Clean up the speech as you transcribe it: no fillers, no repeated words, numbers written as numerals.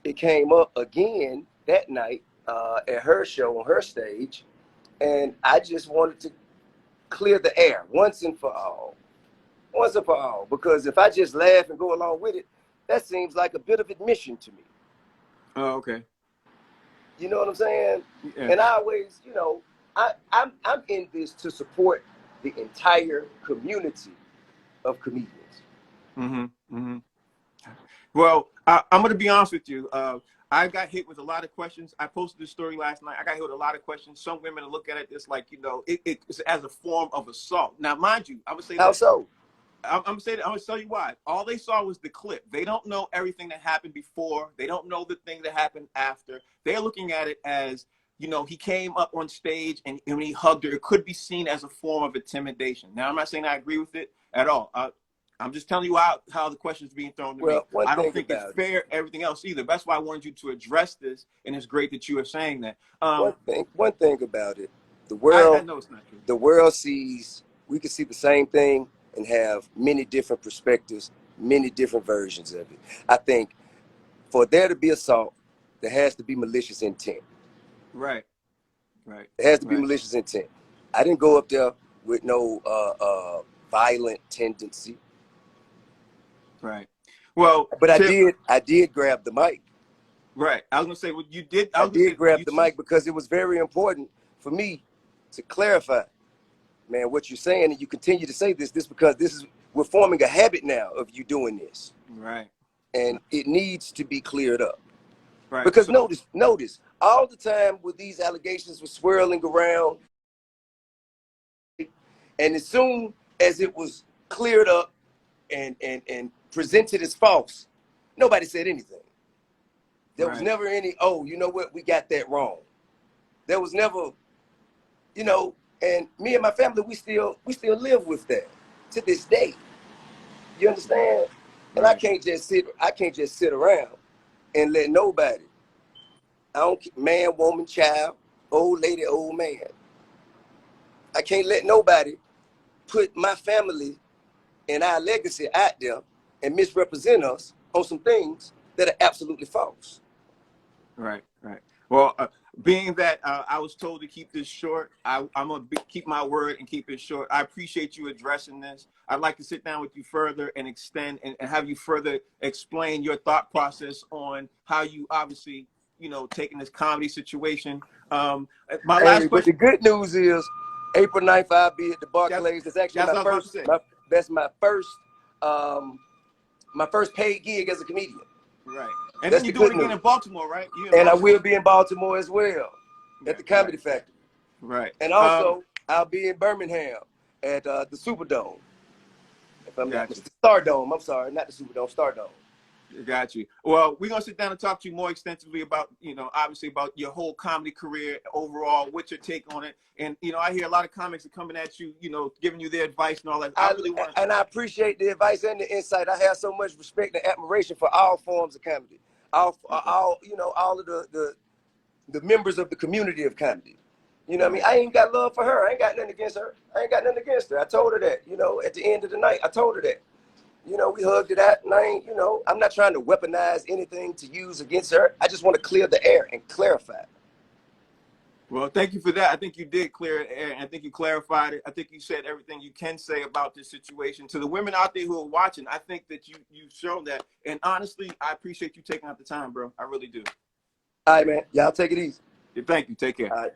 it came up again that night at her show on her stage, and I just wanted to clear the air once and for all. Once and for all. Because if I just laugh and go along with it, that seems like a bit of admission to me. Oh, okay. You know what I'm saying? Yeah. And I always, I'm in this to support the entire community of comedians. Mm-hmm. Mm-hmm. Well, I'm going to be honest with you. I got hit with a lot of questions. I posted this story last night. I got hit with a lot of questions. Some women look at it as like, it's as a form of assault. Now, mind you, I would say How this. so? I'm gonna say that. I'm gonna tell you why. All they saw was the clip. They don't know everything that happened before. They don't know the thing that happened after. They're looking at it as, he came up on stage and when he hugged her, it could be seen as a form of intimidation. Now, I'm not saying I agree with it at all. I'm just telling you how the question's being thrown to me. Well, one I don't thing think it's about it. fair, everything else either. That's why I wanted you to address this, and it's great that you are saying that. One thing about it. The I world, know it's not true. the world sees. We can see the same thing and have many different perspectives, many different versions of it. I think for there to be assault, there has to be malicious intent. Right, right, There has to be right, malicious intent. I didn't go up there with no violent tendency, right. Well, but I Tip, did. I did grab the mic. right. I was gonna say what you did. I I was gonna did say grab you the said mic because it was very important for me to clarify, man, what you're saying, and you continue to say this because we're forming a habit now of you doing this, right, and it needs to be cleared up. right. Because So notice, all the time with these allegations were swirling around, and as soon as it was cleared up and presented as false, nobody said anything. There was right, never any, oh, you know what, we got that wrong. There was never, and me and my family, we still live with that to this day. You understand? And right, I can't just sit around and let nobody, I don't man, woman, child, old lady, old man. I can't let nobody put my family and our legacy out there and misrepresent us on some things that are absolutely false. right, right. Well, being that I was told to keep this short, I'm gonna keep my word and keep it short. I appreciate you addressing this. I'd like to sit down with you further and extend and have you further explain your thought process on how you obviously, taking this comedy situation. My Hey, last but the question. good news is April 9th, I'll be at the That's Barclays. That's actually that's what I was about to say. that's my first paid gig as a comedian. Right, and then That's you're the doing good it again news. in Baltimore, right? You in And I will Baltimore? be in Baltimore as well at Right, the right, Comedy Factory. right. And also, I'll be in Birmingham at the Superdome, if I'm not Got you. mistaken. Stardome, I'm sorry, not the Superdome, Stardome. Got you. Well, we're gonna sit down and talk to you more extensively about, obviously about your whole comedy career overall, what's your take on it. And I hear a lot of comics are coming at you, giving you their advice and all that. I really want to. And I appreciate the advice and the insight. I have so much respect and admiration for all forms of comedy, all of the members of the community of comedy. You know what I mean? Right. I ain't got love for her. I ain't got nothing against her. I ain't got nothing against her. I told her that, at the end of the night, I told her that. We hugged it out, and I ain't, I'm not trying to weaponize anything to use against her. I just want to clear the air and clarify. Well, thank you for that. I think you did clear it, and I think you clarified it. I think you said everything you can say about this situation. To the women out there who are watching, I think that you've shown that. And honestly, I appreciate you taking out the time, bro. I really do. All right, man. Y'all take it easy. Thank you. Take care. All right.